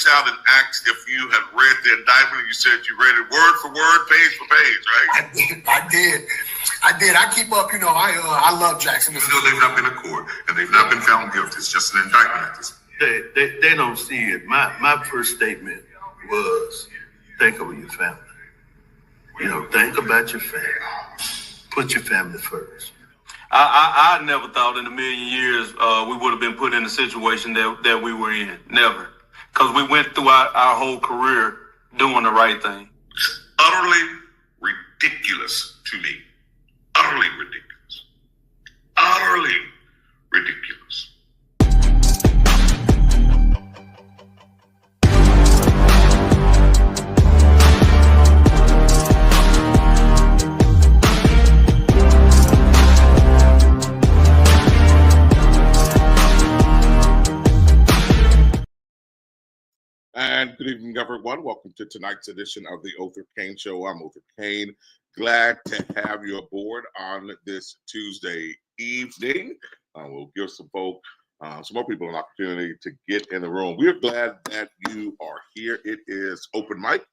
reached out and asked if you had read the indictment. You said you read it word for word, page for page, right? I did. I keep up. I love Jackson. Even though they've not been in court and they've not been found guilty, it's just an indictment at this point. They don't see it. My first statement was, think of your family. Think about your family. Put your family first. I never thought in a million years we would have been put in the situation that we were in. Never. Because we went through our whole career doing the right thing. It's utterly ridiculous to me. Utterly ridiculous. Utterly ridiculous. And good evening, everyone. Welcome to tonight's edition of the Othor Cain Show. I'm Othor Cain. Glad to have you aboard on this Tuesday evening. We'll give some more people an opportunity to get in the room. We're glad that you are here. It is open mic.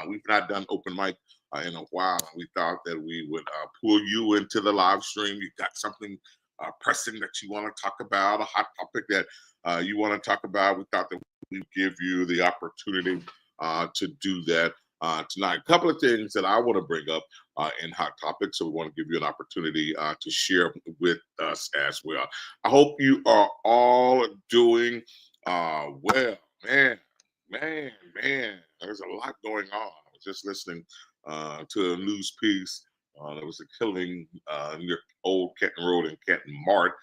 We've not done open mic in a while. We thought that we would pull you into the live stream. You've got something pressing that you want to talk about, a hot topic that you want to talk about. We thought that we give you the opportunity to do that tonight. A couple of things that I want to bring up in Hot Topics, so we want to give you an opportunity to share with us as well. I hope you are all doing well. Man, there's a lot going on. I was just listening to a news piece. There was a killing near Old Kenton Road in Kenton Mart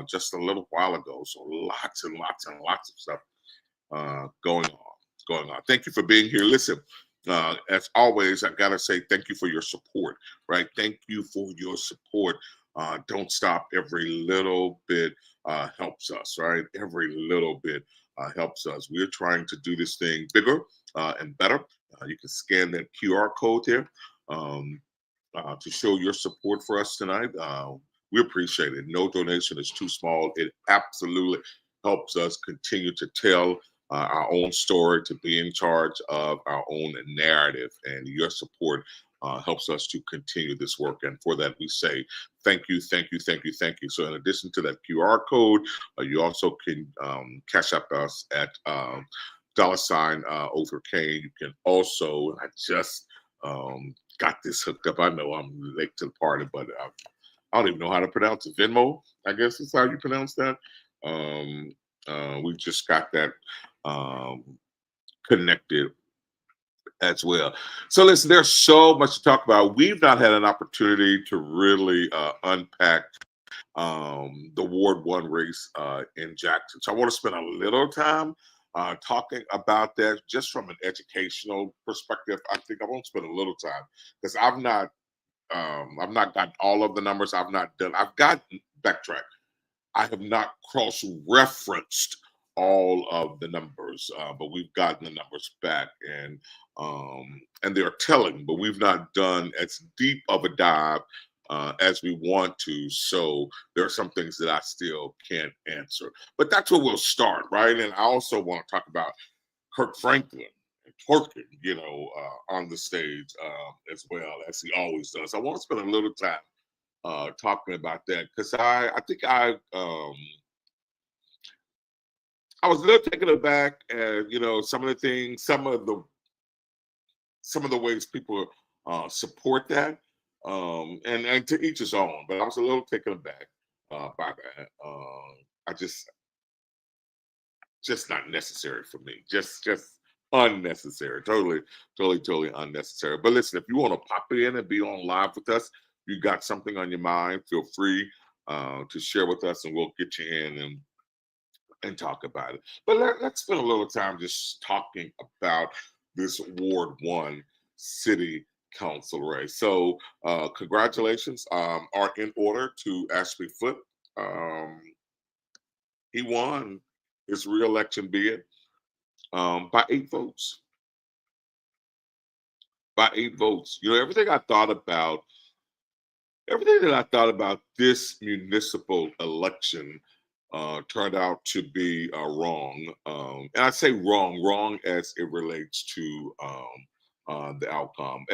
just a little while ago. So lots and lots and lots of stuff going on. Thank you for being here. Listen, as always, I've got to say thank you for your support, right? Thank you for your support. Don't stop. Every little bit helps us, right? Every little bit helps us. We're trying to do this thing bigger and better. You can scan that QR code there to show your support for us tonight. We appreciate it. No donation is too small. It absolutely helps us continue to tell our own story, to be in charge of our own narrative, and your support helps us to continue this work. And for that, we say thank you. So in addition to that QR code, you also can cash up us at $ Othor Cain. You can also, I just got this hooked up. I know I'm late to the party, but I don't even know how to pronounce it. Venmo, I guess is how you pronounce that. We just got that connected as well. So listen, there's so much to talk about. We've not had an opportunity to really unpack the Ward 1 race in Jackson. So I want to spend a little time talking about that just from an educational perspective. I think I won't spend a little time because I've not gotten all of the numbers. I've gotten backtrack. I have not cross-referenced all of the numbers, but we've gotten the numbers back, and they're telling, but we've not done as deep of a dive as we want to. So there are some things that I still can't answer, but that's where we'll start, right? And I also want to talk about Kirk Franklin and twerking, on the stage as well, as he always does. I want to spend a little time talking about that because I think I was a little taken aback at some of the things, some of the ways people support that, and to each his own. But I was a little taken aback by that. I just not necessary for me. Just unnecessary. Totally unnecessary. But listen, if you want to pop in and be on live with us, you got something on your mind, feel free to share with us, and we'll get you in and talk about it. But let's spend a little time just talking about this Ward 1 City Council race. So congratulations are in order to Ashby Foote. He won his re-election bid by 8 votes. By 8 votes. Everything that I thought about this municipal election turned out to be wrong. And I say wrong as it relates to the outcome.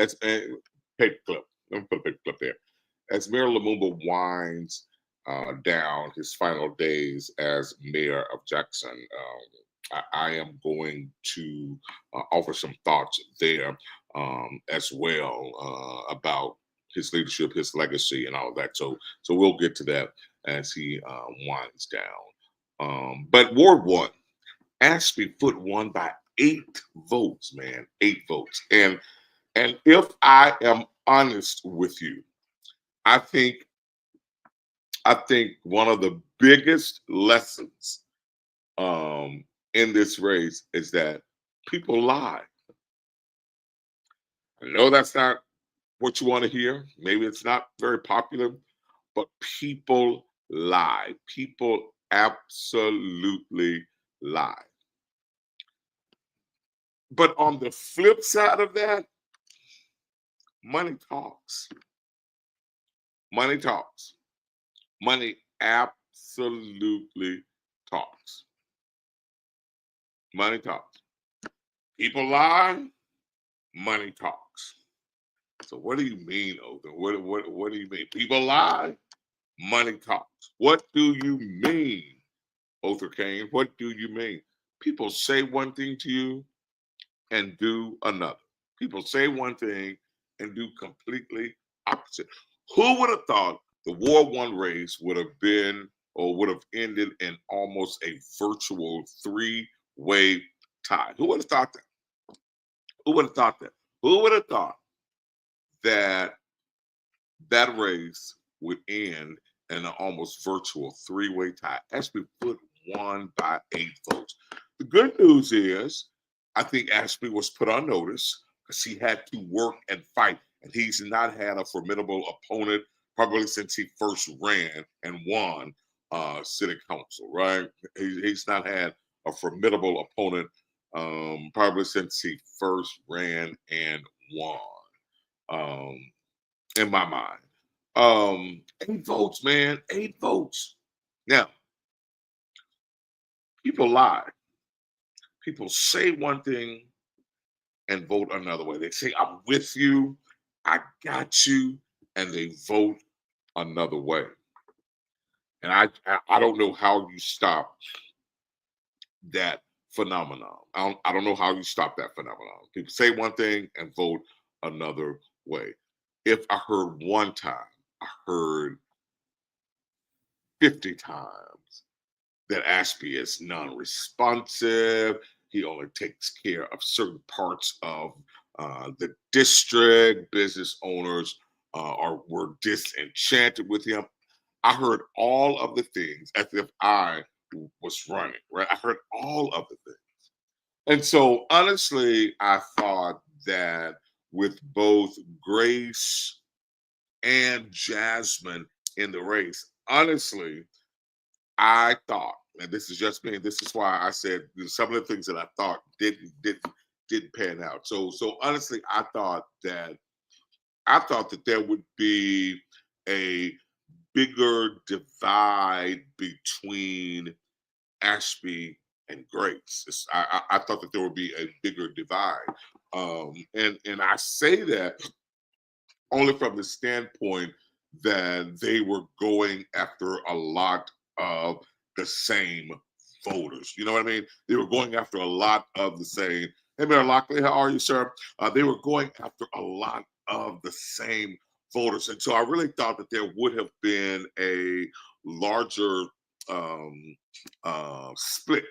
Paper clip. Let me put a paper clip there. As Mayor Lumumba winds down his final days as mayor of Jackson, I am going to offer some thoughts there as well about his leadership, his legacy, and all of that. So we'll get to that as he winds down. But Ward 1, Ashby Foot won by 8 votes, man, 8 votes. And if I am honest with you, I think one of the biggest lessons in this race is that people lie. I know that's not what you want to hear. Maybe it's not very popular, but people lie. People absolutely lie. But on the flip side of that, money talks. Money talks. Money absolutely talks. Money talks. People lie. Money talks. So what do you mean, Othor? What do you mean? People lie. Money talks. What do you mean, Othor Cain? What do you mean? People say one thing to you and do another. People say one thing and do completely opposite. Who would have thought the Ward 1 race would have been or would have ended in almost a virtual 3-way tie? Who would have thought that? Who would have thought that? Who would have thought that that race would end in an almost virtual 3-way tie? Ashby Foot won by 8 votes. The good news is, I think Ashby was put on notice because he had to work and fight, and he's not had a formidable opponent probably since he first ran and won city council, right? He's not had a formidable opponent probably since he first ran and won, in my mind. 8 votes, man, 8 votes. Now, people lie. People say one thing and vote another way. They say, I'm with you, I got you, and they vote another way. And I don't know how you stop that phenomenon. I don't know how you stop that phenomenon. People say one thing and vote another way. If I heard one time, I heard 50 times that Ashby is non-responsive. He only takes care of certain parts of the district. Business owners were disenchanted with him. I heard all of the things as if I was running, right? I heard all of the things. And so honestly, I thought that with both Grace and Jasmine in the race, honestly, I thought, and this is just me, this is why I said some of the things that I thought didn't pan out. So honestly, I thought that there would be a bigger divide between Ashby and Grace. I thought that there would be a bigger divide, and I say that only from the standpoint that they were going after a lot of the same voters. You know what I mean? They were going after a lot of the same. Hey, Mayor Lockley, how are you, sir? They were going after a lot of the same voters. And so I really thought that there would have been a larger split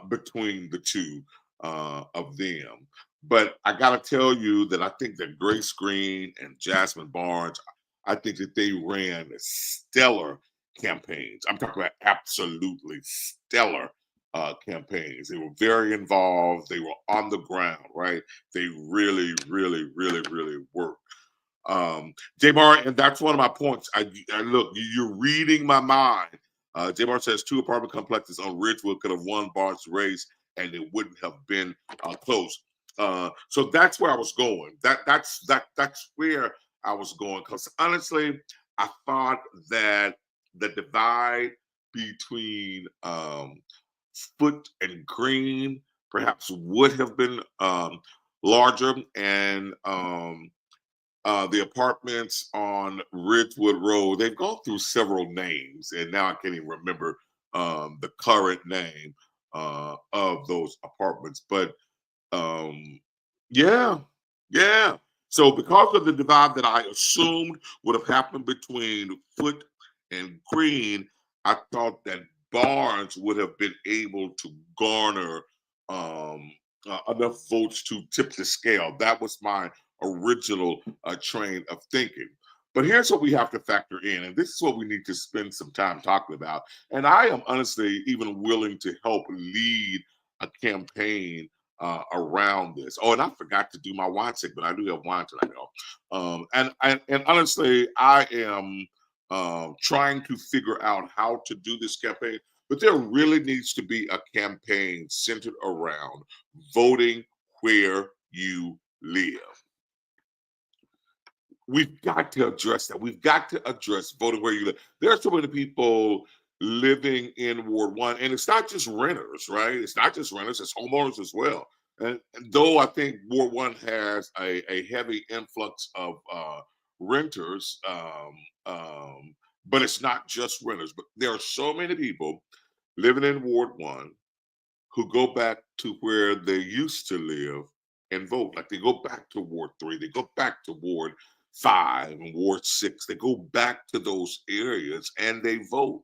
between the two of them. But I got to tell you that I think that Grace Green and Jasmine Barnes, I think that they ran stellar campaigns. I'm talking about absolutely stellar campaigns. They were very involved. They were on the ground, right? They really, really, really, really worked. J Bar, and that's one of my points. I look, you're reading my mind. J Bar says 2 apartment complexes on Ridgewood could have won Barnes' race, and it wouldn't have been close. So that's where I was going. That's where I was going. Because honestly, I thought that the divide between Foot and Green perhaps would have been larger, and the apartments on Ridgewood Road, they've gone through several names, and now I can't even remember the current name of those apartments. But yeah, yeah. So because of the divide that I assumed would have happened between Foot and Green, I thought that Barnes would have been able to garner um, enough votes to tip the scale. That was my original train of thinking. But here's what we have to factor in, and this is what we need to spend some time talking about. And I am honestly even willing to help lead a campaign around this. Oh, and I forgot to do my wine segment. I do have wine tonight, though. And honestly, I am trying to figure out how to do this campaign. But there really needs to be a campaign centered around voting where you live. We've got to address that. We've got to address voting where you live. There are so many people living in Ward 1, and it's not just renters, right? It's not just renters, it's homeowners as well. And though I think Ward 1 has a heavy influx of renters, but it's not just renters. But there are so many people living in Ward 1 who go back to where they used to live and vote. Like they go back to Ward 3, they go back to Ward 5 and Ward 6. They go back to those areas and they vote,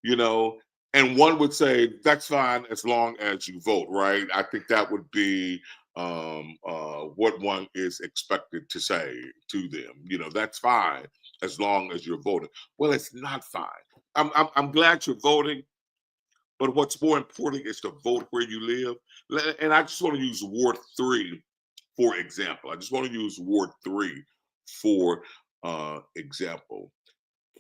you know. And one would say that's fine as long as you vote, right? I think that would be what one is expected to say to them. You know, that's fine as long as you're voting. Well, it's not fine. I'm glad you're voting, but what's more important is to vote where you live. And I just want to use Ward 3 for example. I just want to use Ward 3 for example.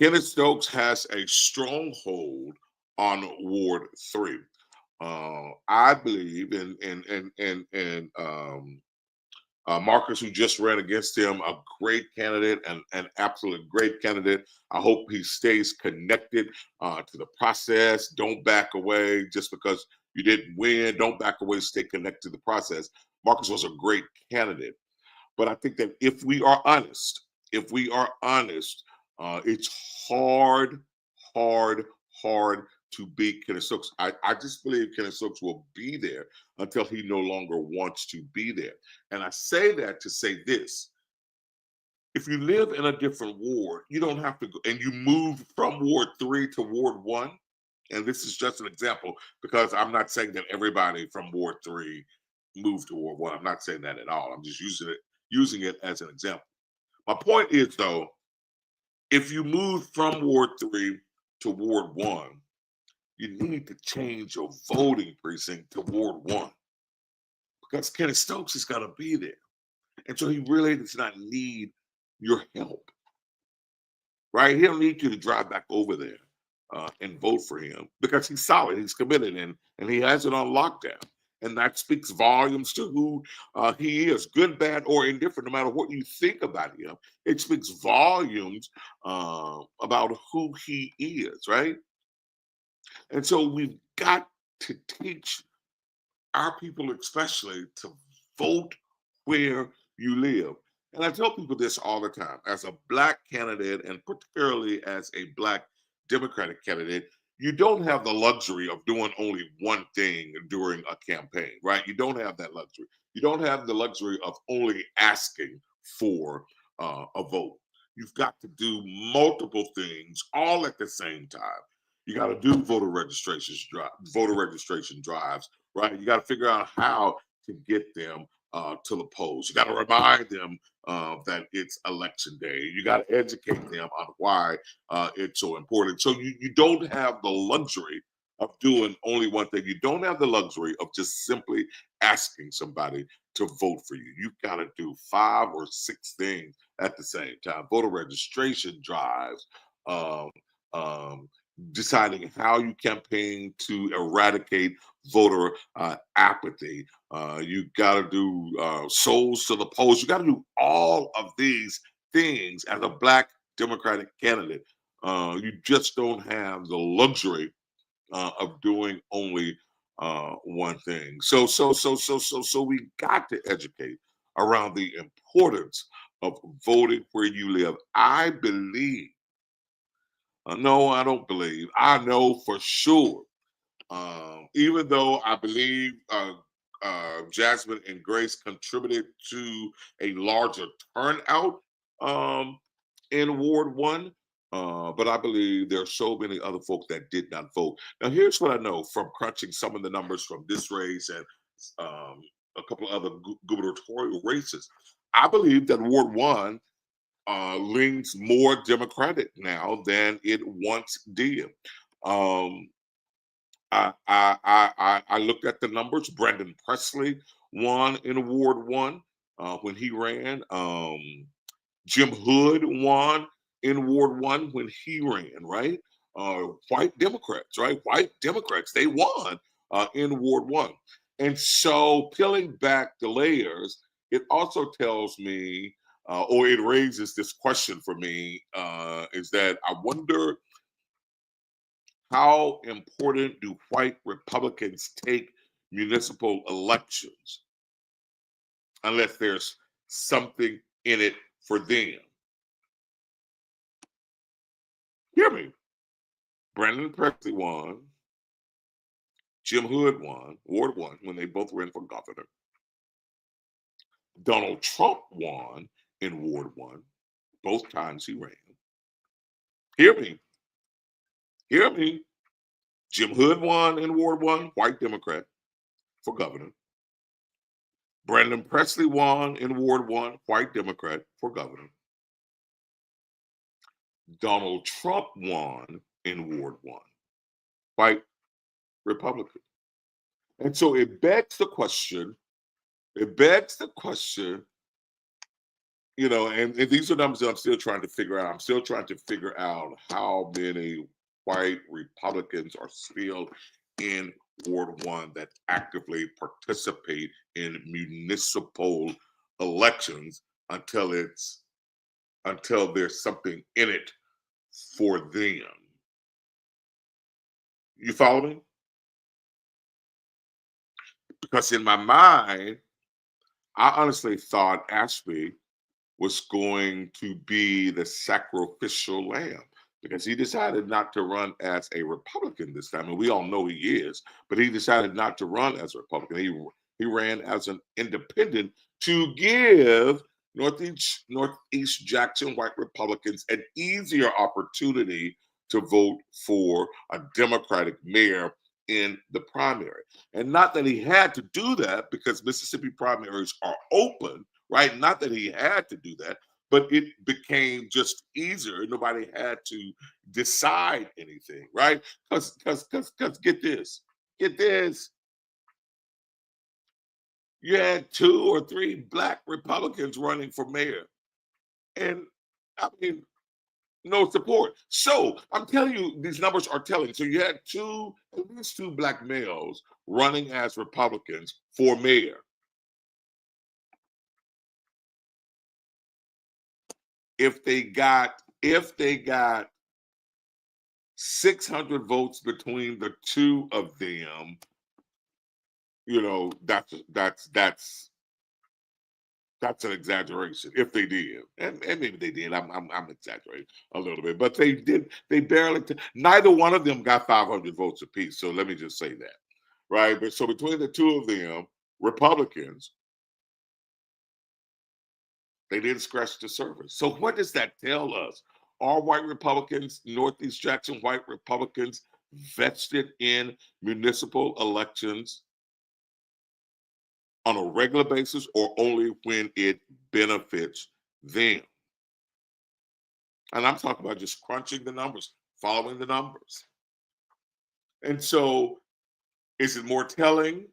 Kenneth Stokes has a stronghold on Ward 3. I believe Marcus, who just ran against him, a great candidate, and an absolute great candidate. I hope he stays connected to the process. Don't back away just because you didn't win. Don't back away. Stay connected to the process. Marcus was a great candidate. But I think that if we are honest, it's hard to beat Kenneth Stokes. I just believe Kenneth Stokes will be there until he no longer wants to be there. And I say that to say this. If you live in a different ward, you don't have to go, and you move from Ward 3 to Ward 1, and this is just an example because I'm not saying that everybody from Ward 3 moved to Ward 1. I'm not saying that at all. I'm just using it as an example. My point is, though, if you move from Ward 3 to Ward 1, you need to change your voting precinct to Ward 1 because Kenneth Stokes is going to be there. And so he really does not need your help, right? He don't need you to drive back over there and vote for him because he's solid, he's committed, and he has it on lockdown. And that speaks volumes to who he is, good, bad, or indifferent, no matter what you think about him. It speaks volumes about who he is, right? And so we've got to teach our people, especially, to vote where you live. And I tell people this all the time. As a Black candidate, and particularly as a Black Democratic candidate, you don't have the luxury of doing only one thing during a campaign, right? You don't have that luxury. You don't have the luxury of only asking for a vote. You've got to do multiple things all at the same time. You got to do voter registration drives, right? You got to figure out how to get them to the polls. You got to remind them that it's election day. You got to educate them on why it's so important. So you don't have the luxury of doing only one thing. You don't have the luxury of just simply asking somebody to vote for you. You've got to do 5 or 6 things at the same time. Voter registration drives, deciding how you campaign to eradicate voter apathy. You got to do souls to the polls. You got to do all of these things as a Black Democratic candidate. You just don't have the luxury of doing only one thing. So we got to educate around the importance of voting where you live. I believe, no, I don't believe, I know for sure. Even though I believe Jasmine and Grace contributed to a larger turnout um, in Ward 1, but I believe there are so many other folks that did not vote. Now, here's what I know from crunching some of the numbers from this race and a couple of other gubernatorial races. I believe that Ward 1 leans more Democratic now than it once did. Um, I looked at the numbers. Brandon Presley won in Ward 1 when he ran. Jim Hood won in Ward 1 when he ran, right? White Democrats, right? White Democrats, they won in Ward 1. And so peeling back the layers, it also tells me, or it raises this question for me, is that I wonder, how important do white Republicans take municipal elections unless there's something in it for them? Hear me. Brandon Presley won. Jim Hood won, Ward 1, when they both ran for governor. Donald Trump won in Ward 1, both times he ran. Hear me. Hear me. Jim Hood won in Ward 1, white Democrat, for governor. Brandon Presley won in Ward 1, white Democrat, for governor. Donald Trump won in Ward 1, white Republican. And so it begs the question, and these are numbers that I'm still trying to figure out. I'm still trying to figure out how many white Republicans are still in Ward 1 that actively participate in municipal elections until there's something in it for them. You follow me? Because in my mind, I honestly thought Ashby was going to be the sacrificial lamb because he decided not to run as a Republican this time. And we all know he is, but he decided not to run as a Republican. He ran as an independent to give Northeast Jackson white Republicans an easier opportunity to vote for a Democratic mayor in the primary. And not that he had to do that because Mississippi primaries are open, right? Not that he had to do that, but it became just easier. Nobody had to decide anything, right? Because get this. You had 2 or 3 black Republicans running for mayor. And I mean, no support. So I'm telling you, these numbers are telling. So you had at least 2 black males running as Republicans for mayor. If they got 600 votes between the 2 of them, that's an exaggeration. If they did, and maybe they did, I'm exaggerating a little bit, but they did. They barely. Neither one of them got 500 votes apiece. So let me just say that, right? But so between the 2 of them, Republicans, they didn't scratch the surface. So what does that tell us? Are white Republicans, Northeast Jackson white Republicans, vested in municipal elections on a regular basis or only when it benefits them? And I'm talking about just crunching the numbers, following the numbers. And so is it more telling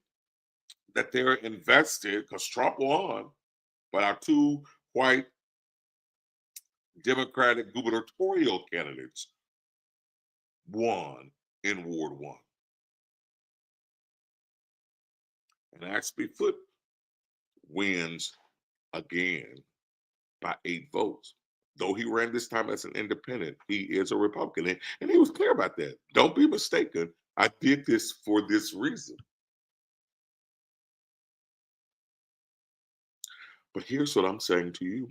that they're invested because Trump won, but our 2 white Democratic gubernatorial candidates won in Ward 1? And Ashby Foote wins again by 8 votes. Though he ran this time as an independent, he is a Republican. And he was clear about that. Don't be mistaken. I did this for this reason. But here's what I'm saying to you.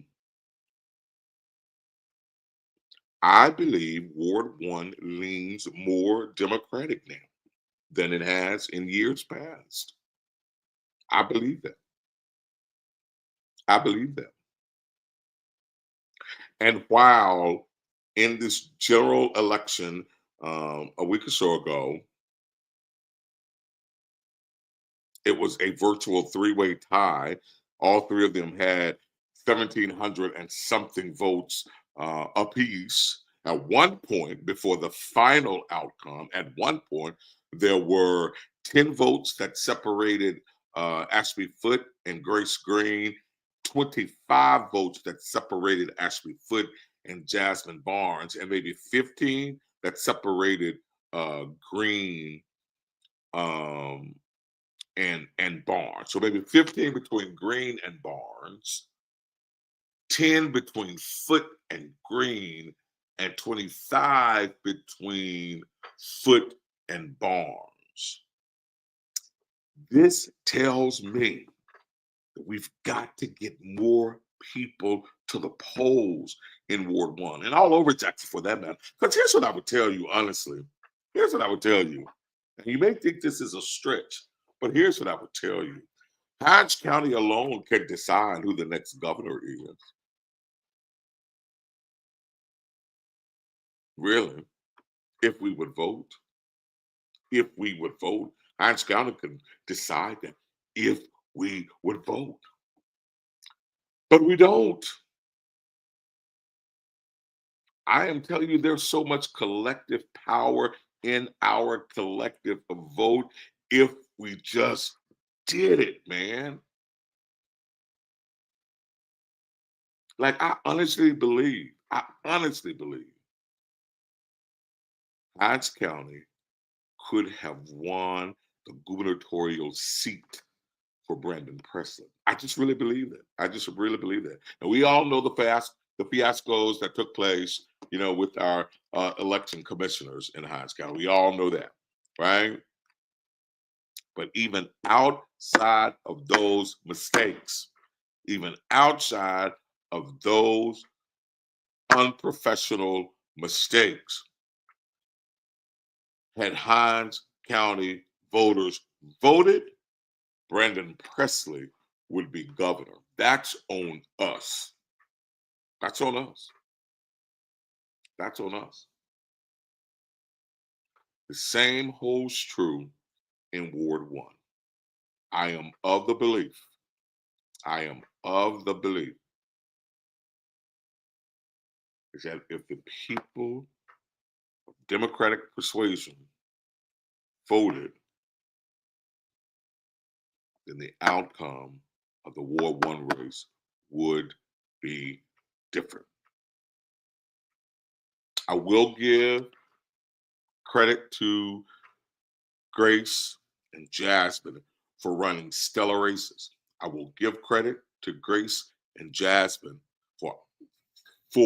I believe Ward 1 leans more Democratic now than it has in years past. I believe that. I believe that. And while in this general election a week or so ago, it was a virtual three-way tie. All three of them had 1,700 and something votes apiece. At one point, before the final outcome, at one point, there were 10 votes that separated Ashby Foote and Grace Green, 25 votes that separated Ashby Foote and Jasmine Barnes, and maybe 15 that separated Green and Barnes. So maybe 15 between Green and Barnes, 10 between Foote and Green, and 25 between Foote and Barnes. This tells me that we've got to get more people to the polls in Ward 1 and all over Jackson for that matter. Because here's what I would tell you, honestly. Here's what I would tell you. And you may think this is a stretch, but here's what I would tell you. Hinds County alone can decide who the next governor is. Really, if we would vote. If we would vote. Hinds County can decide that if we would vote. But we don't. I am telling you, there's so much collective power in our collective vote if we just did it, man. Like, I honestly believe Hinds County could have won the gubernatorial seat for Brandon Presley. I just really believe that. I just really believe that. And we all know the fiascos that took place, with our election commissioners in Hinds County. We all know that, right? But even outside of those mistakes, even outside of those unprofessional mistakes, had Hinds County voters voted, Brandon Presley would be governor. That's on us. That's on us. That's on us. The same holds true in Ward 1. I am of the belief is that if the people of Democratic persuasion voted, then the outcome of the Ward 1 race would be different. I will give credit to Grace and Jasmine for running stellar races. I will give credit to Grace and Jasmine for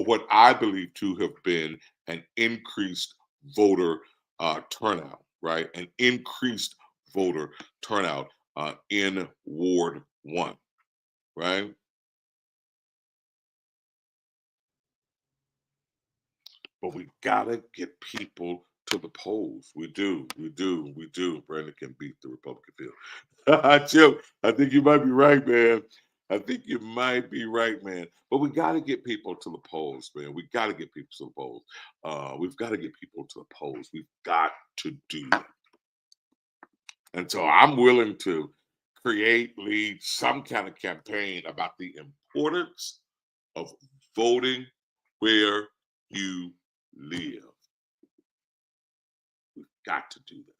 what I believe to have been an increased voter turnout, right? An increased voter turnout in Ward 1, right? But we gotta get people to the polls. We do. Brandon can beat the Republican field. Chip, I think you might be right, man. But we got to get people to the polls, man. We got to get people to the polls. We've got to get people to the polls. We've got to do that. And so I'm willing to lead some kind of campaign about the importance of voting where you live. We've got to do that.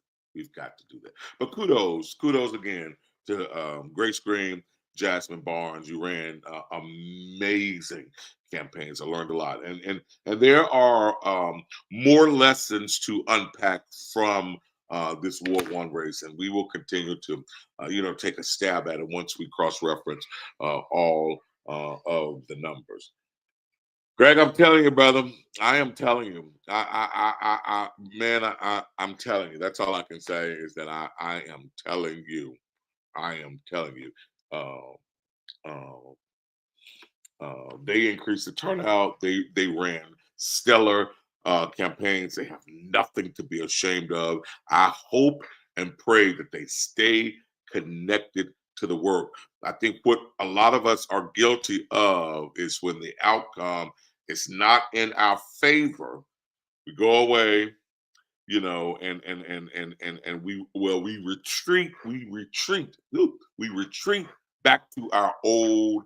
But kudos again to Grace Green, Jasmine Barnes. You ran amazing campaigns. I learned a lot, and there are more lessons to unpack from this Ward 1 race, and we will continue to take a stab at it once we cross-reference all of the numbers. Greg, I'm telling you, brother. I am telling you. I'm telling you. That's all I can say is that I am telling you. I am telling you. Uh, uh, they increased the turnout. They ran stellar campaigns. They have nothing to be ashamed of. I hope and pray that they stay connected to the work. I think what a lot of us are guilty of is when the outcome is not in our favor, we go away, and we retreat back to our old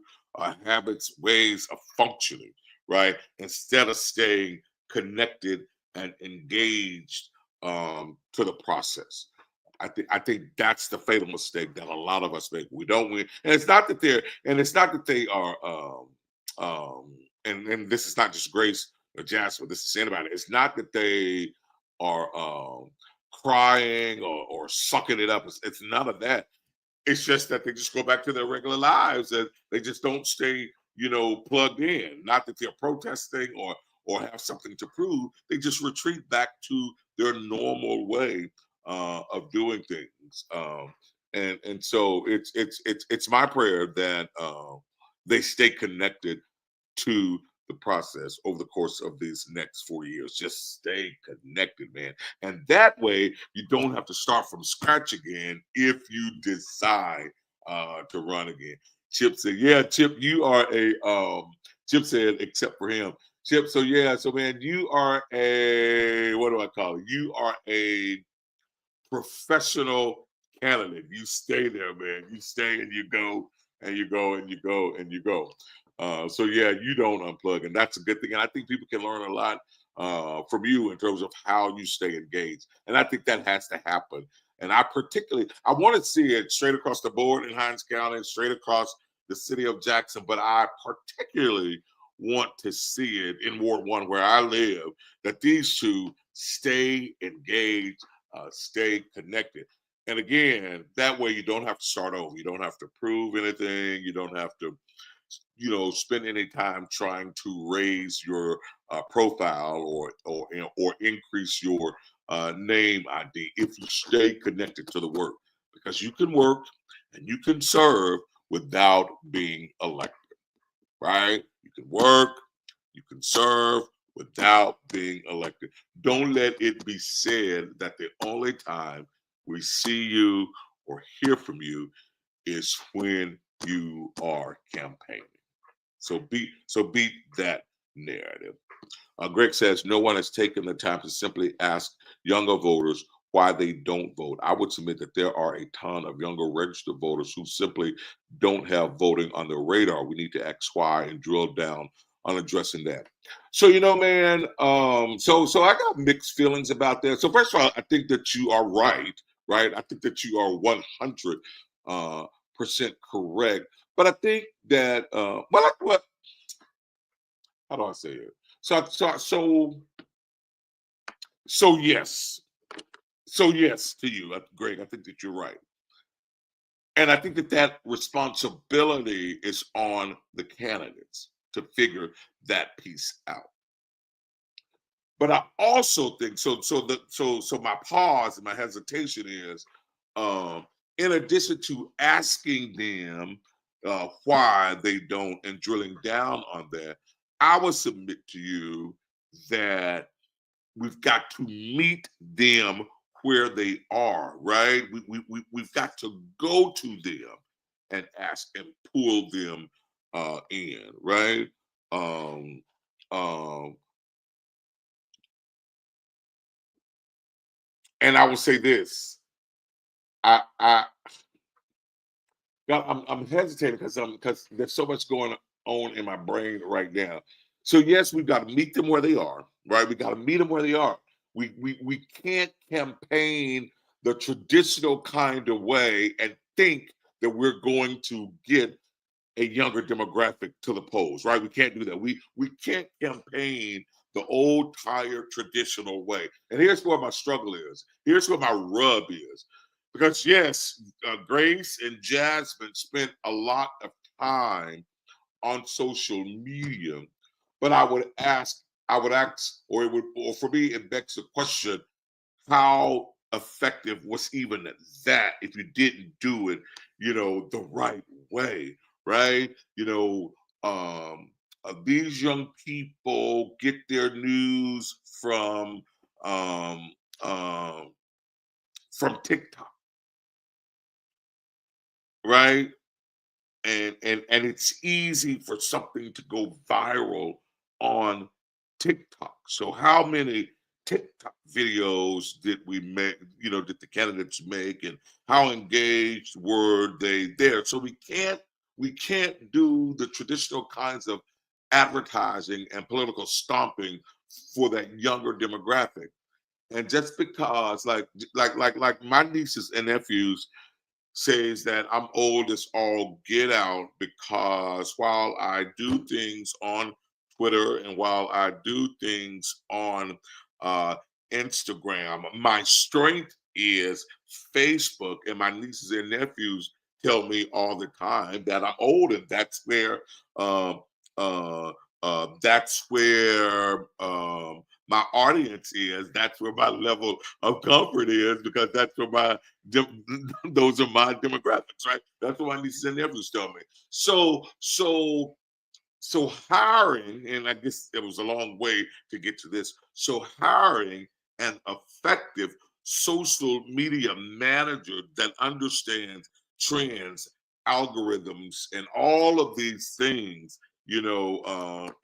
habits, ways of functioning, right? Instead of staying connected and engaged to the process. I think that's the fatal mistake that a lot of us make. We don't win, and it's not that they are and this is not just Grace or Jasper. This is anybody. It's not that they are crying or sucking it up. It's none of that. It's just that they just go back to their regular lives and they just don't stay, plugged in. Not that they're protesting or have something to prove. They just retreat back to their normal way of doing things. And so it's my prayer that they stay connected to the process over the course of these next 4 years. Just stay connected, man. And that way you don't have to start from scratch again if you decide to run again. Chip said, yeah, Chip, you are Chip said, except for him. Chip, so man, you are what do I call it? You are a professional candidate. You stay there, man. You stay and you go and you go and you go and you go. So yeah, you don't unplug, and that's a good thing. And I think people can learn a lot from you in terms of how you stay engaged. And I think that has to happen. And I want to see it straight across the board in Hinds County, straight across the city of Jackson. But I particularly want to see it in Ward 1, where I live, that these two stay engaged, stay connected. And again, that way you don't have to start over. You don't have to prove anything. You don't have to, spend any time trying to raise your profile or increase your name ID if you stay connected to the work, because you can work and you can serve without being elected, right? You can work, you can serve without being elected. Don't let it be said that the only time we see you or hear from you is when you are campaigning. So beat that narrative. Greg says no one has taken the time to simply ask younger voters why they don't vote. I would submit that there are a ton of younger registered voters who simply don't have voting on their radar. We need to ask why and drill down on addressing that. So man, so I got mixed feelings about that. So first of all, I think that you are right? I think that you are 100% correct. But I think that what how do I say it? So yes. So yes to you, Greg. I think that you're right. And I think that responsibility is on the candidates to figure that piece out. But I also think so my pause and my hesitation is in addition to asking them why they don't and drilling down on that, I would submit to you that we've got to meet them where they are, right? We've got to go to them and ask and pull them in, right? Um, um, and I will say this: I'm hesitating because there's so much going on in my brain right now. So yes, we've got to meet them where they are, right? We got to meet them where they are. We can't campaign the traditional kind of way and think that we're going to get a younger demographic to the polls, right? We can't do that. We can't campaign the old, tired, traditional way. And here's where my struggle is. Here's where my rub is. Because yes, Grace and Jasmine spent a lot of time on social media, But I would ask, or for me, it begs the question: how effective was even that if you didn't do it, the right way, right? These young people get their news um, um, from TikTok, right? And it's easy for something to go viral on TikTok. So how many TikTok videos did we make, did the candidates make, and how engaged were they there? So we can't do the traditional kinds of advertising and political stomping for that younger demographic. And just because like my nieces and nephews says that I'm old as all get out, because while I do things on Twitter and while I do things on uh, Instagram, my strength is Facebook, and my nieces and nephews tell me all the time that I'm old, and um, uh, that's where my audience is. That's where my level of comfort is, because that's where those are my demographics, right? That's what my nieces and nephews tell me. So hiring, and I guess it was a long way to get to this. So hiring an effective social media manager that understands trends, algorithms, and all of these things,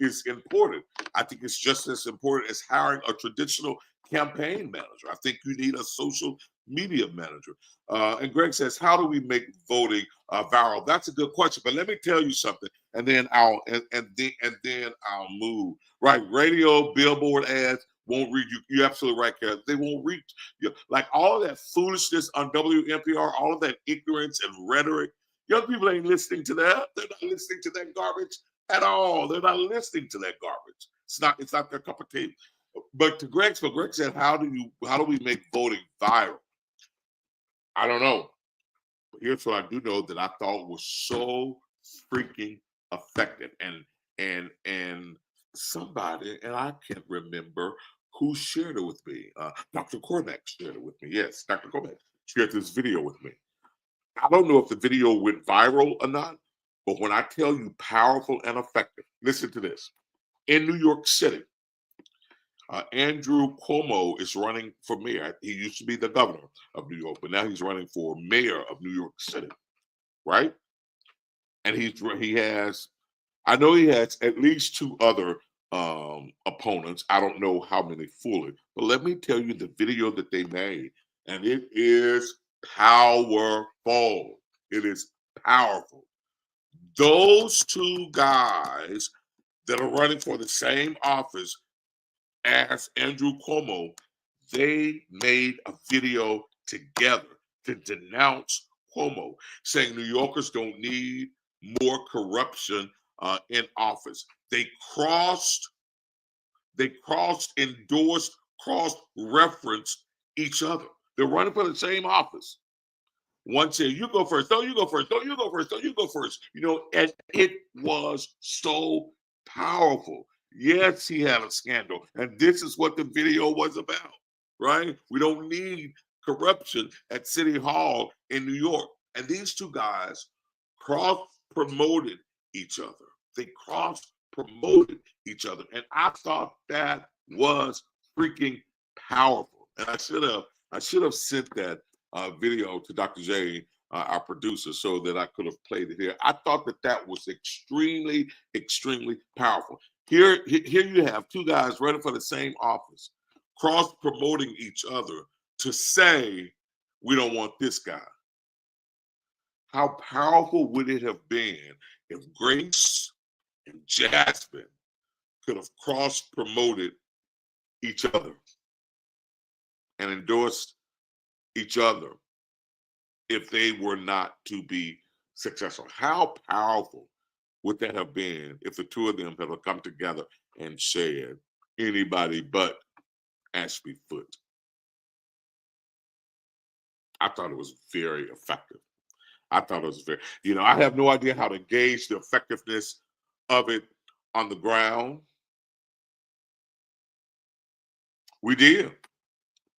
is important. I think it's just as important as hiring a traditional campaign manager. I think you need a social media manager. And Greg says, how do we make voting viral? That's a good question. But let me tell you something, and then then I'll move. Right, radio, billboard ads won't reach you. You're absolutely right, Karen. They won't reach you. Like all of that foolishness on WNPR, all of that ignorance and rhetoric. Young people ain't listening to that. They're not listening to that garbage at all. They're not listening to that garbage. It's not their cup of tea. But to Greg said, how do we make voting viral? I don't know. But here's what I do know that I thought was so freaking effective. And somebody, and I can't remember who shared it with me. Dr. Cormack shared it with me. Yes, Dr. Cormack shared this video with me. I don't know if the video went viral or not, but when I tell you powerful and effective, listen to this. In New York City, Andrew Cuomo is running for mayor. He used to be the governor of New York, but now he's running for mayor of New York City, right? And I know he has at least two other opponents. I don't know how many fully, but let me tell you the video that they made, and it is powerful. It is powerful. Those two guys that are running for the same office as Andrew Cuomo, they made a video together to denounce Cuomo, saying New Yorkers don't need more corruption in office. They endorsed, cross-referenced each other. They're running for the same office. One said, you go first. No, you go first. No, you go first. No, you go first. And it was so powerful. Yes, he had a scandal. And this is what the video was about, right? We don't need corruption at City Hall in New York. And these two guys cross-promoted each other. They cross-promoted each other. And I thought that was freaking powerful. And I should have sent that video to Dr. J, our producer, so that I could have played it here. I thought that was extremely, extremely powerful. Here you have two guys running for the same office, cross-promoting each other to say, we don't want this guy. How powerful would it have been if Grace and Jasmine could have cross-promoted each other and endorsed each other if they were not to be successful? How powerful would that have been if the two of them had come together and said, anybody but Ashby Foote? I thought it was very effective. I have no idea how to gauge the effectiveness of it on the ground. We did.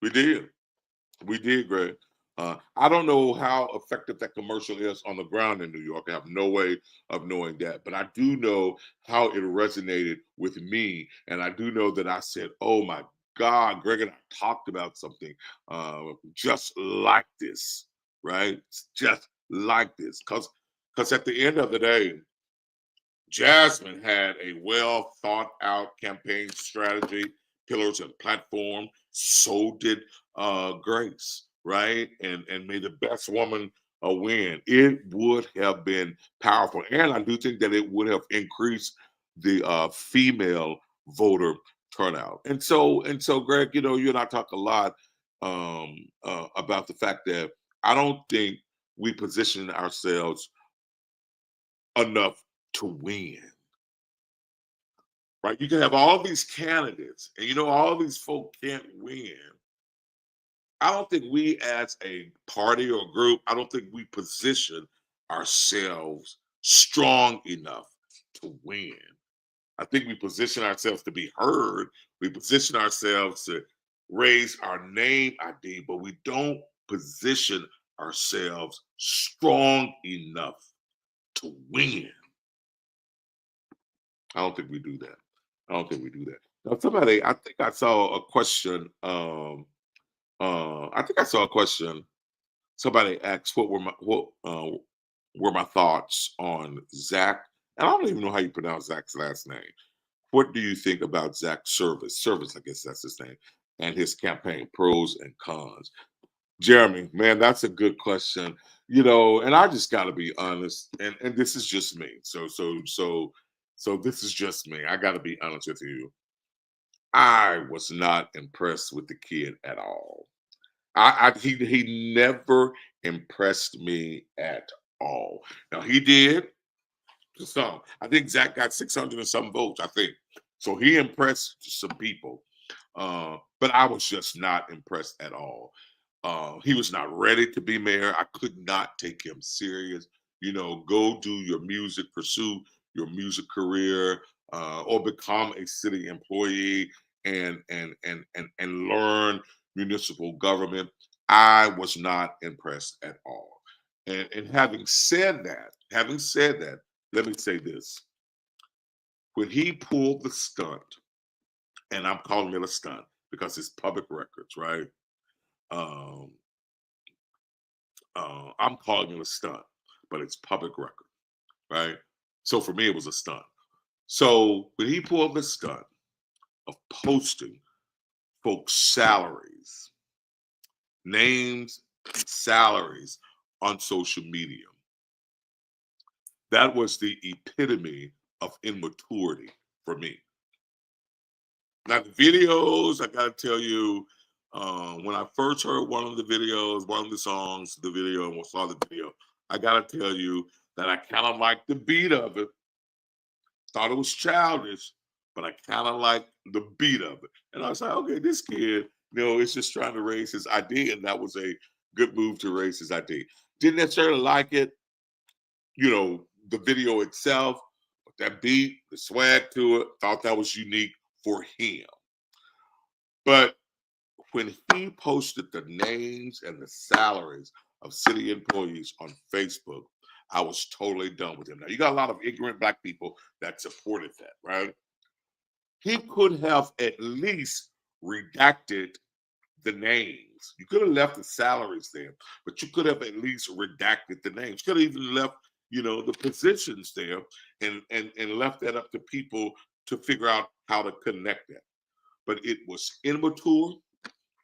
We did. We did, Greg. I don't know how effective that commercial is on the ground in New York. I have no way of knowing that, but I do know how it resonated with me, and I do know that I said, "Oh my God, Greg and I talked about something just like this, right? Just like this." Because at the end of the day, Jasmine had a well thought out campaign strategy, pillars, and platform. So did Grace, right? And may the best woman win. It would have been powerful, and I do think that it would have increased the female voter turnout. And so, Greg, you and I talk a lot about the fact that I don't think we position ourselves enough to win. Right? You can have all these candidates, and all these folk can't win. I don't think we, as a party or group, I don't think we position ourselves strong enough to win. I think we position ourselves to be heard. We position ourselves to raise our name ID, but we don't position ourselves strong enough to win. I don't think we do that. I don't think we do that. Now, I think I saw a question. I think I saw a question. Somebody asked, were my thoughts on Zach? And I don't even know how you pronounce Zach's last name. What do you think about Zach's service? Service, I guess that's his name, and his campaign, pros and cons. Jeremy, man, that's a good question. And I just got to be honest, and this is just me. So this is just me. I got to be honest with you. I was not impressed with the kid at all. He never impressed me at all. Now he did some. I think Zach got 600 and some votes. I think so. He impressed some people, but I was just not impressed at all. He was not ready to be mayor. I could not take him serious. Go do your music, pursue your music career, or become a city employee and learn municipal government. I was not impressed at all. And having said that, let me say this: when he pulled the stunt, and I'm calling it a stunt because it's public records, right? Um, I'm calling it a stunt, but it's public record, right? So for me, it was a stunt. So when he pulled the stunt of posting folks' salaries, names, and salaries on social media, that was the epitome of immaturity for me. Now, the videos, I got to tell you, when I first heard one of the videos, one of the songs, the video, and saw the video, I got to tell you that I kind of liked the beat of it. Thought it was childish, but I kind of liked the beat of it. And I was like, okay, this kid, is just trying to raise his ID, and that was a good move to raise his ID. Didn't necessarily like it, the video itself, but that beat, the swag to it, thought that was unique for him. But when he posted the names and the salaries of city employees on Facebook, I was totally done with him. Now, you got a lot of ignorant Black people that supported that, right? He could have at least redacted the names. You could have left the salaries there, but you could have at least redacted the names. Could have even left, the positions there and left that up to people to figure out how to connect that. But it was immature,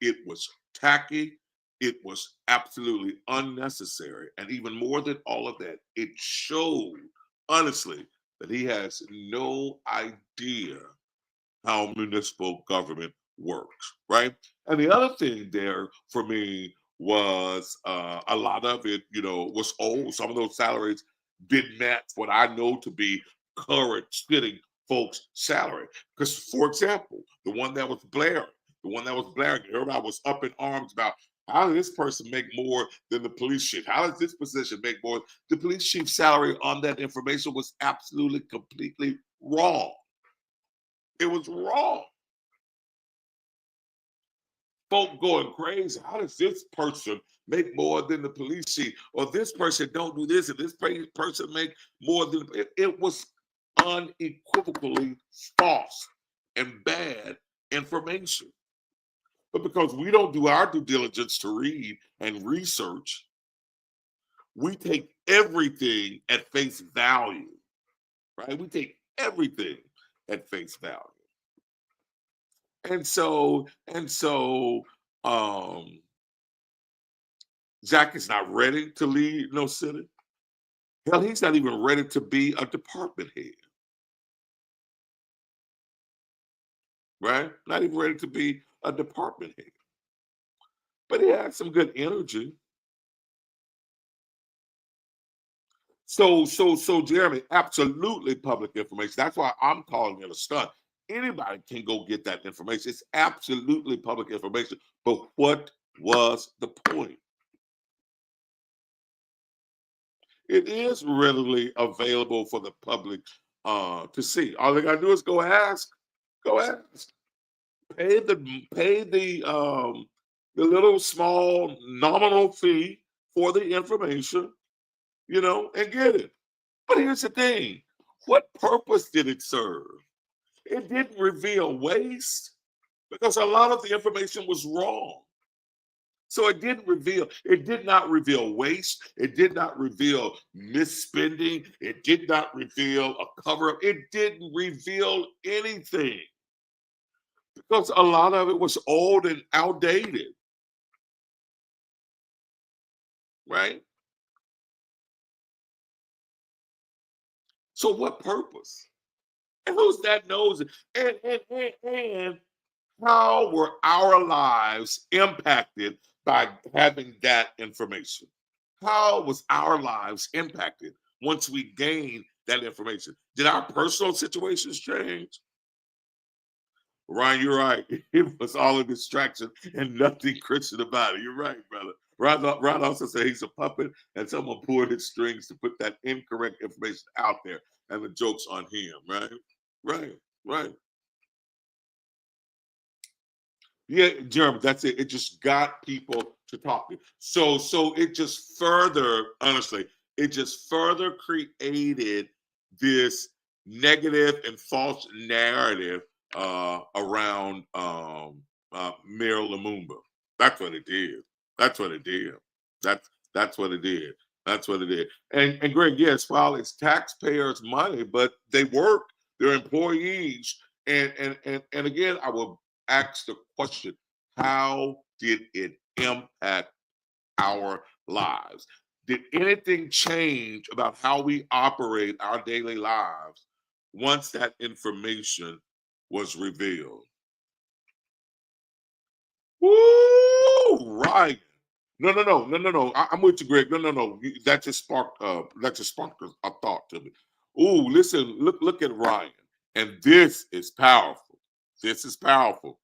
it was tacky, it was absolutely unnecessary. And even more than all of that, it showed, honestly, that he has no idea how municipal government works, right? And the other thing there for me was a lot of it, was old. Some of those salaries didn't match what I know to be current sitting folks' salary. Because, for example, the one that was blaring, everybody was up in arms about how does this person make more than the police chief? How does this position make more? The police chief's salary on that information was absolutely, completely wrong. It was wrong. folk going crazy. How does this person make more than the police chief? Or this person don't do this, and this person make more than it was unequivocally false and bad information. But because we don't do our due diligence to read and research, we take everything at face value, right? We take everything at face value. And so, Zach is not ready to lead no city. Hell, he's not even ready to be a department head. Right? Not even ready to be a department head. But he had some good energy. So, Jeremy, absolutely public information. That's why I'm calling it a stunt. Anybody can go get that information. It's absolutely public information. But what was the point? It is readily available for the public to see. All they gotta do is go ask. Go ask. Pay the little small nominal fee for the information, and get it. But here's the thing: what purpose did it serve? It didn't reveal waste because a lot of the information was wrong. So it did not reveal waste. It did not reveal misspending. It did not reveal a cover up. It didn't reveal anything because a lot of it was old and outdated. Right? So what purpose? And who's that knows it? And how were our lives impacted by having that information? How was our lives impacted once we gained that information? Did our personal situations change? Ryan, you're right. It was all a distraction and nothing Christian about it. You're right, brother. Ron also said he's a puppet and someone pulled his strings to put that incorrect information out there, and the joke's on him, right? Right. Yeah, Jeremy, that's it. It just got people to talk. So it just further, honestly, it just further created this negative and false narrative around Mayor Lumumba. That's what it did. That's what it did. That's what it did. That's what it did. And Greg, yes, while it's taxpayers' money, but they work, they're employees, and again, I will ask the question: how did it impact our lives? Did anything change about how we operate our daily lives once that information was revealed? Woo! Right. No. I'm with you, Greg. No. That just sparked a thought to me. Ooh, listen, look at Ryan. And this is powerful. This is powerful.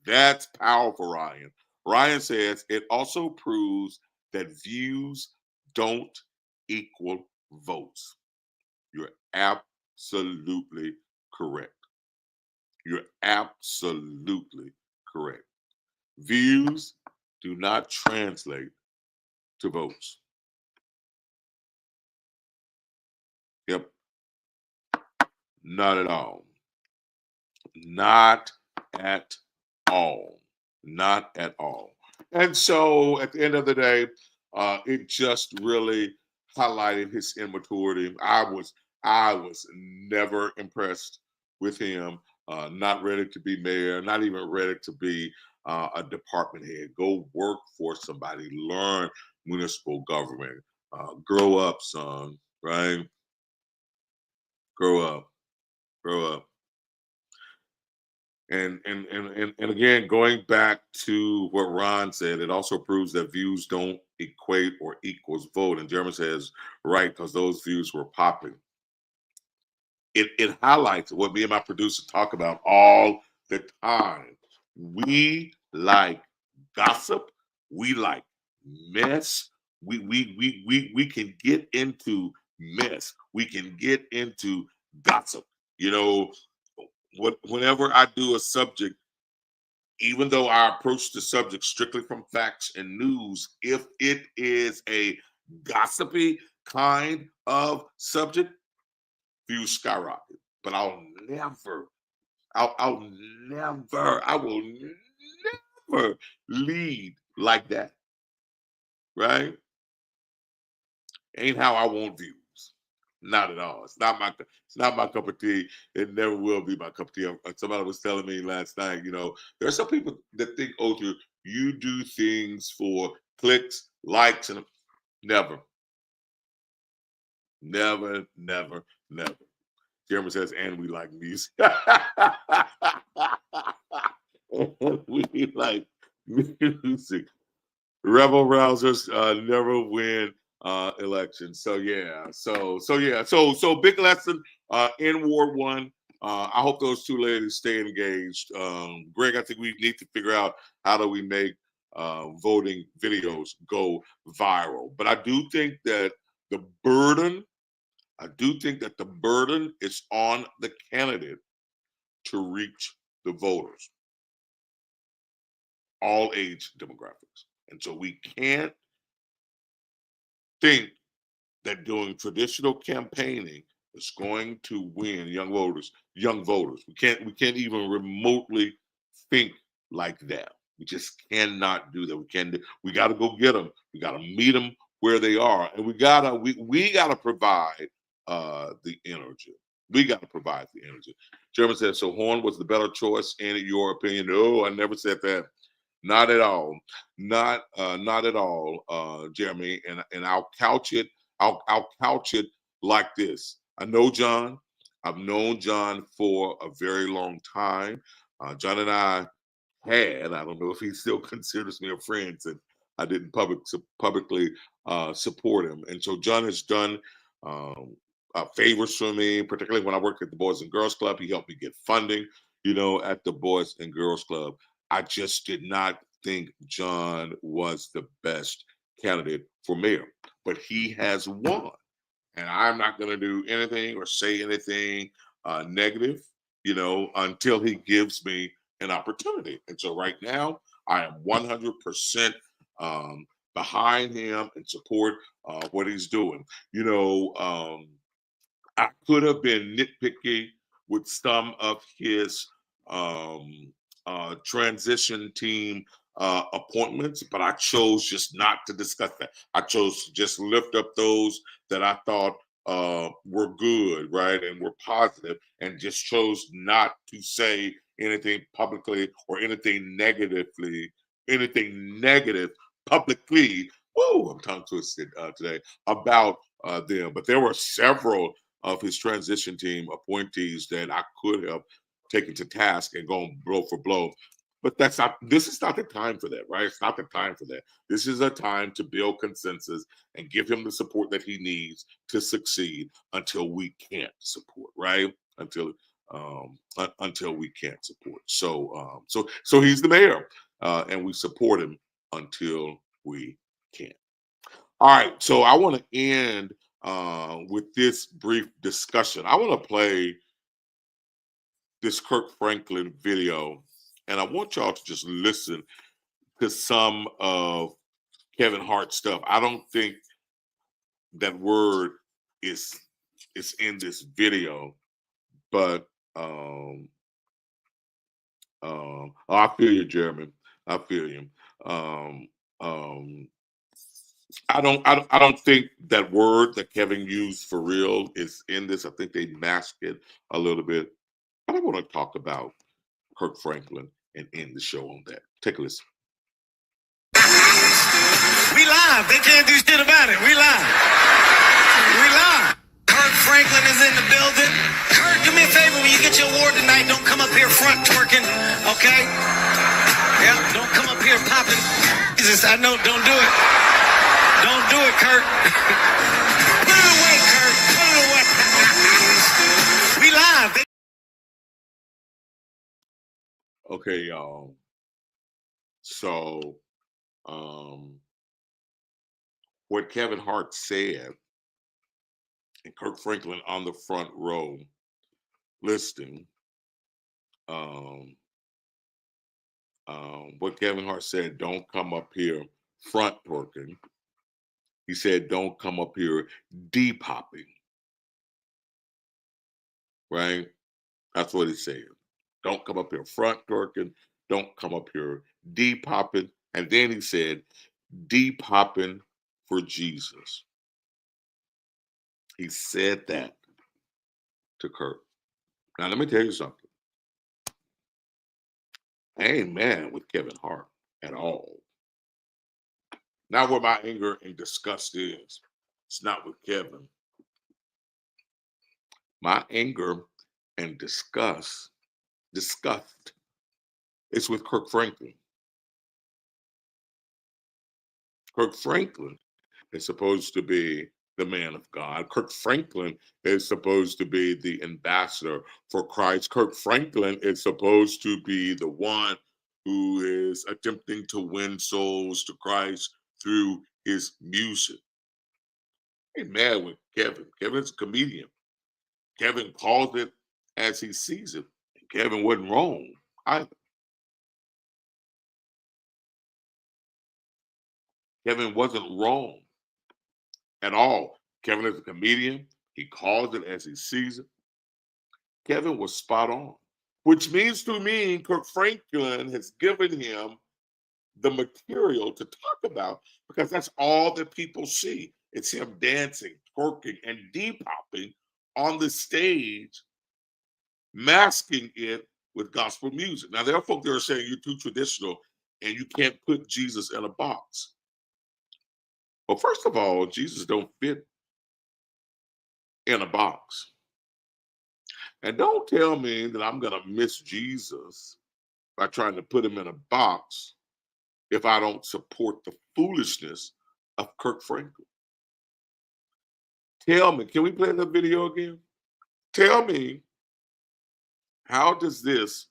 That's powerful, Ryan. Ryan says it also proves that views don't equal votes. You're absolutely correct. You're absolutely correct. Views do not translate to votes. Yep. Not at all. Not at all. Not at all. And so at the end of the day, it just really highlighted his immaturity. I was never impressed with him. Not ready to be mayor, not even ready to be a department head. Go work for somebody, learn municipal government. Grow up, son, right? Grow up. Grow up. And again, going back to what Ron said, it also proves that views don't equate or equals vote. And Jeremy says, right, because those views were popping. It highlights what me and my producer talk about all the time. We like gossip. We like mess. We can get into mess. We can get into gossip. Whenever I do a subject even though I approach the subject strictly from facts and news, if it is a gossipy kind of subject, views skyrocket. But I'll never, I will never lead like that, right? Ain't how I want views. Not at all. It's not my cup of tea. It never will be my cup of tea. Somebody was telling me last night, there are some people that think, Othor, you do things for clicks, likes, and never, never, never, never. Jeremy says, and we like music. And we like music. Rebel rousers never win elections. So big lesson in Ward 1. I hope those two ladies stay engaged. Greg, I think we need to figure out how do we make voting videos go viral. But I do think that the burden is on the candidate to reach the voters, all age demographics. And so we can't think that doing traditional campaigning is going to win young voters. We can't even remotely think like that. We just cannot do that. We got to go get them. We got to meet them where they are, and we gotta provide the energy. We got to provide the energy. Chairman said, so Horn was the better choice in your opinion? No, I never said that. Not at all. Not at all, Jeremy. And I'll couch it. I'll couch it like this. I know John. I've known John for a very long time. John and I don't know if he still considers me a friend, since I didn't publicly support him. And so John has done favors for me, particularly when I worked at the Boys and Girls Club. He helped me get funding, at the Boys and Girls Club. I just did not think John was the best candidate for mayor, but he has won. And I'm not going to do anything or say anything negative, until he gives me an opportunity. And so right now, I am 100% behind him and support what he's doing. I could have been nitpicky with some of his transition team appointments, but I chose just not to discuss that. I chose to just lift up those that I thought were good, right, and were positive, and just chose not to say anything publicly or anything negative publicly. Whoa, I'm tongue twisted today about them. But there were several of his transition team appointees that I could have taken to task and gone blow for blow. But this is not the time for that, right? It's not the time for that. This is a time to build consensus and give him the support that he needs to succeed until we can't support, right? Until we can't support. So he's the mayor, and we support him until we can't. All right, so I want to end with this brief discussion. I want to play this Kirk Franklin video, and I want y'all to just listen to some of Kevin Hart's stuff. I don't think that word is in this video, but I feel you, Jeremy. I feel you. I don't think that word that Kevin used for real is in this. I think they masked it a little bit. But I want to talk about Kirk Franklin and end the show on that. Take a listen. We live. They can't do shit about it. We live. We live. Kirk Franklin is in the building. Kirk, do me a favor when you get your award tonight. Don't come up here front twerking, okay? Yeah, don't come up here popping. Jesus, I know. Don't do it. Don't do it, Kirk. Put it away, Kirk. Put it away. We live. Okay, y'all. So, what Kevin Hart said, and Kirk Franklin on the front row listening, what Kevin Hart said, don't come up here front twerking. He said, don't come up here depopping. Right? That's what he said. Don't come up here front twerking. Don't come up here depopping. And then he said, depopping for Jesus. He said that to Kirk. Now, let me tell you something. I ain't mad with Kevin Hart at all. Not where my anger and disgust is. It's not with Kevin. My anger and disgust is with Kirk Franklin. Kirk Franklin is supposed to be the man of God. Kirk Franklin is supposed to be the ambassador for Christ. Kirk Franklin is supposed to be the one who is attempting to win souls to Christ through his music. I ain't mad with Kevin. Kevin's a comedian. Kevin calls it as he sees it. And Kevin wasn't wrong either. Kevin wasn't wrong at all. Kevin is a comedian. He calls it as he sees it. Kevin was spot on, which means to me, Kirk Franklin has given him the material to talk about because that's all that people see. It's him dancing, twerking, and depopping on the stage, masking it with gospel music. Now, there are folks that are saying you're too traditional and you can't put Jesus in a box. Well, first of all, Jesus don't fit in a box. And don't tell me that I'm going to miss Jesus by trying to put him in a box if I don't support the foolishness of Kirk Franklin. Tell me, can we play the video again? Tell me, how does this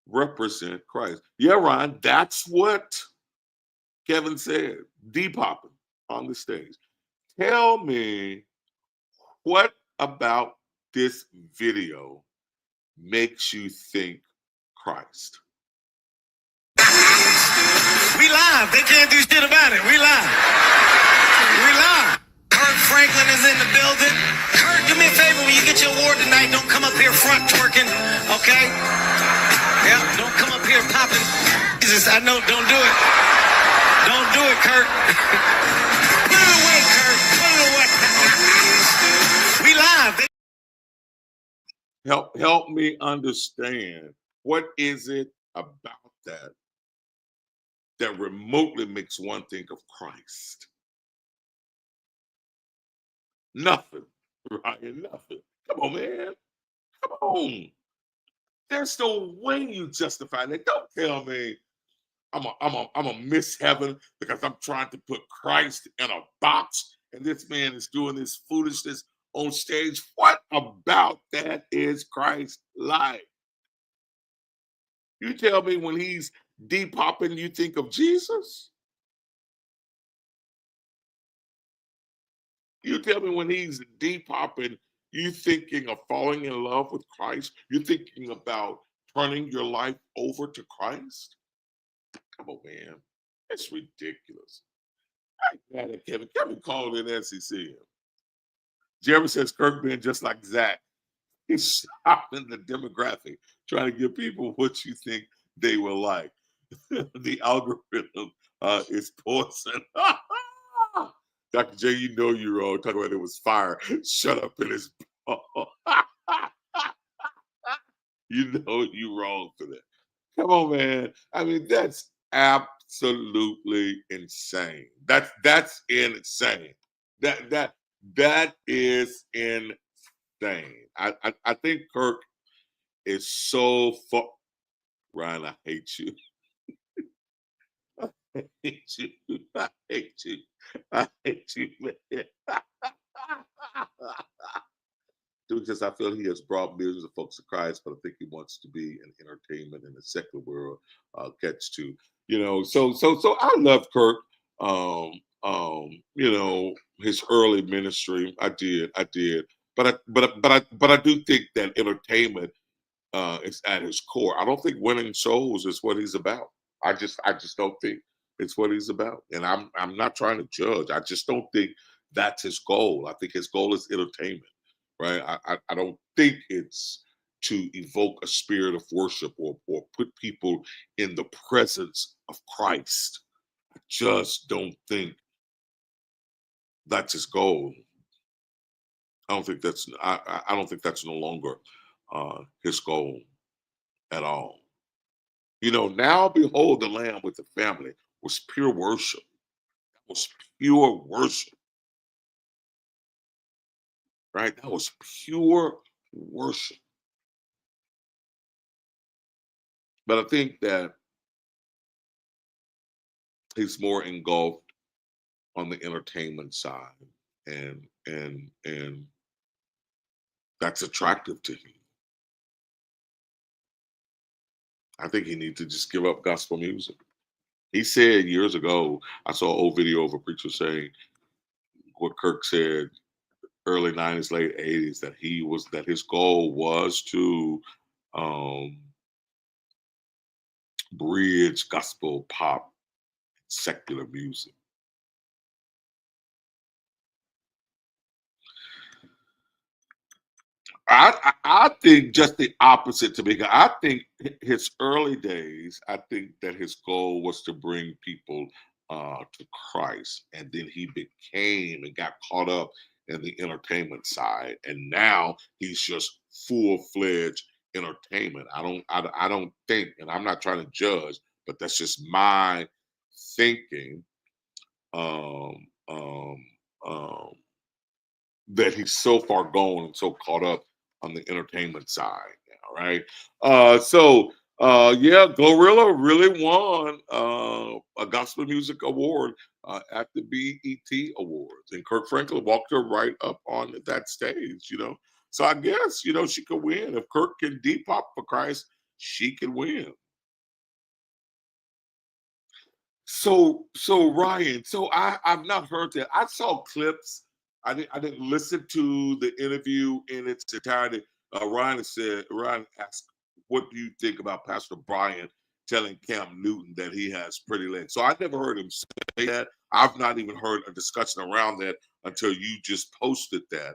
represent Christ? Yeah, Ryan, that's what Kevin said, depopping on the stage. Tell me, what about this video makes you think Christ? We live. They can't do shit about it. We live. We live. Kirk Franklin is in the building. Kirk, do me a favor when you get your award tonight. Don't come up here front twerking, okay? Yeah, don't come up here popping. Jesus, I know. Don't do it. Don't do it, Kirk. Put it away, Kirk. Put it away. We live. Help me understand. What is it about that remotely makes one think of Christ? Nothing, Ryan, nothing. Come on, man. Come on. There's no way you justify that. Don't tell me I'm a miss heaven because I'm trying to put Christ in a box and this man is doing this foolishness on stage. What about that is Christ like? You tell me when he's depopping, you think of Jesus? You tell me when he's depopping, you thinking of falling in love with Christ? You're thinking about turning your life over to Christ? Come on, man. It's ridiculous. I ain't mad at Kevin. Kevin called it as he said. Jeremy says Kirk being just like Zach. He's shopping the demographic, trying to give people what you think they will like. The algorithm is poison. Dr. J, you know you're wrong. Talking about it was fire. Shut up in his You know you're wrong for that. Come on, man. I mean, that's absolutely insane. That's insane. That is insane. I think Kirk is so Ryan, I hate you. I hate you. I hate you. I hate you, man. Because I feel he has brought millions of folks to Christ, but I think he wants to be an entertainment in the secular world. Catch too, So I love Kirk. His early ministry, I did, but I do think that entertainment It's at his core. I don't think winning souls is what he's about. I just don't think it's what he's about. And I'm not trying to judge. I just don't think that's his goal. I think his goal is entertainment, right? I don't think it's to evoke a spirit of worship or put people in the presence of Christ. I just don't think that's his goal. I don't think that's I don't think that's no longer his goal at all. You know, now behold the Lamb with the family was pure worship. Was pure worship, right? That was pure worship. But I think that he's more engulfed on the entertainment side, and that's attractive to him. I think he needs to just give up gospel music. He said years ago, I saw an old video of a preacher saying what Kirk said early 90s, late 80s, that his goal was to um, bridge gospel, pop, secular music. I think just the opposite to me. I think his early days, I think that his goal was to bring people to Christ, and then he became and got caught up in the entertainment side, and now he's just full-fledged entertainment. I don't think, and I'm not trying to judge, but that's just my thinking. Um, um, um, that he's so far gone and so caught up on the entertainment side now, right? Yeah, Glorilla really won a gospel music award at the BET Awards, and Kirk Franklin walked her right up on that stage, you know. So I guess, you know, she could win. If Kirk can depop for Christ, she can win. So Ryan, I've not heard that. I saw clips. I didn't listen to the interview in its entirety. Ryan asked, "What do you think about Pastor Brian telling Cam Newton that he has pretty legs?" So I never heard him say that. I've not even heard a discussion around that until you just posted that.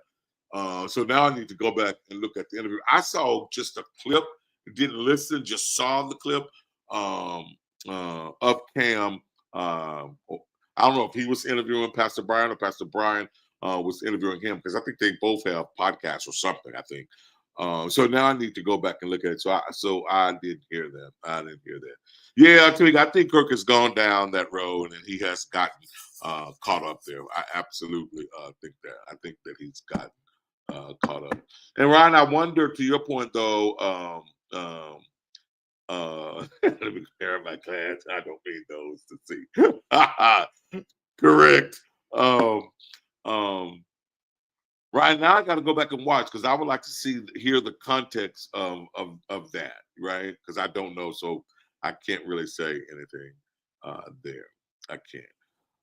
So now I need to go back and look at the interview. I saw just a clip, didn't listen, just saw the clip. Of Cam. I don't know if he was interviewing Pastor Brian or Pastor Brian was interviewing him, because I think they both have podcasts or something. I think. So now I need to go back and look at it. So I didn't hear that. I didn't hear that. Yeah, I think Kirk has gone down that road and he has gotten caught up there. I absolutely think that. I think that he's gotten caught up. And Ryan, I wonder, to your point though. Let me compare my class. I don't mean those to see. Correct. Um, right now, I got to go back and watch, because I would like to hear the context of that, right? Because I don't know, so I can't really say anything there. I can't.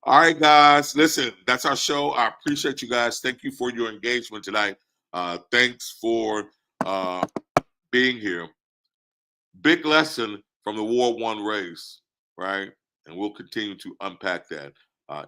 All right, guys. Listen, that's our show. I appreciate you guys. Thank you for your engagement tonight. Thanks for being here. Big lesson from the War One race, right? And we'll continue to unpack that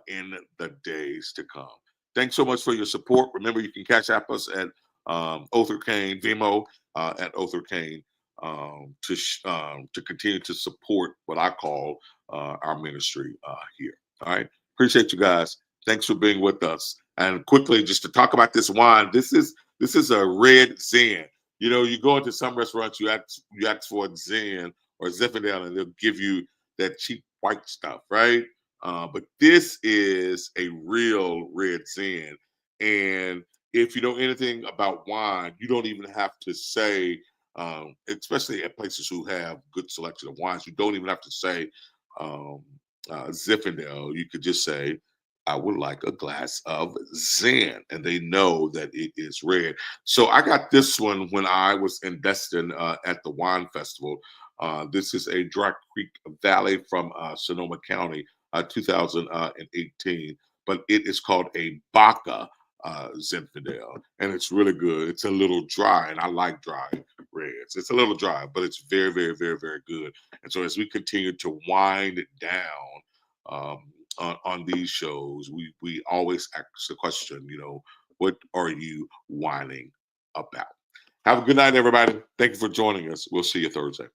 in the days to come. Thanks so much for your support. Remember, you can catch up us at Othor Cain, Vimo at Othor Cain, to continue to support what I call our ministry here. All right. Appreciate you guys. Thanks for being with us. And quickly, just to talk about this wine, this is a red Zen. You know, you go into some restaurants, you ask for a Zen or Zinfandel, and they'll give you that cheap white stuff, right? But this is a real red Zen. And if you know anything about wine, you don't even have to say, especially at places who have good selection of wines, you don't even have to say Zinfandel. You could just say, I would like a glass of Zen, and they know that it is red. So I got this one when I was in Destin at the wine festival. This is a Dry Creek Valley from Sonoma County, 2018, but it is called a Baca Zinfandel, and it's really good. It's a little dry, and I like dry Reds. It's a little dry, but it's very, very, very, very good. And so as we continue to wind it down on these shows, we always ask the question, what are you whining about? Have a good night, everybody. Thank you for joining us. We'll see you Thursday.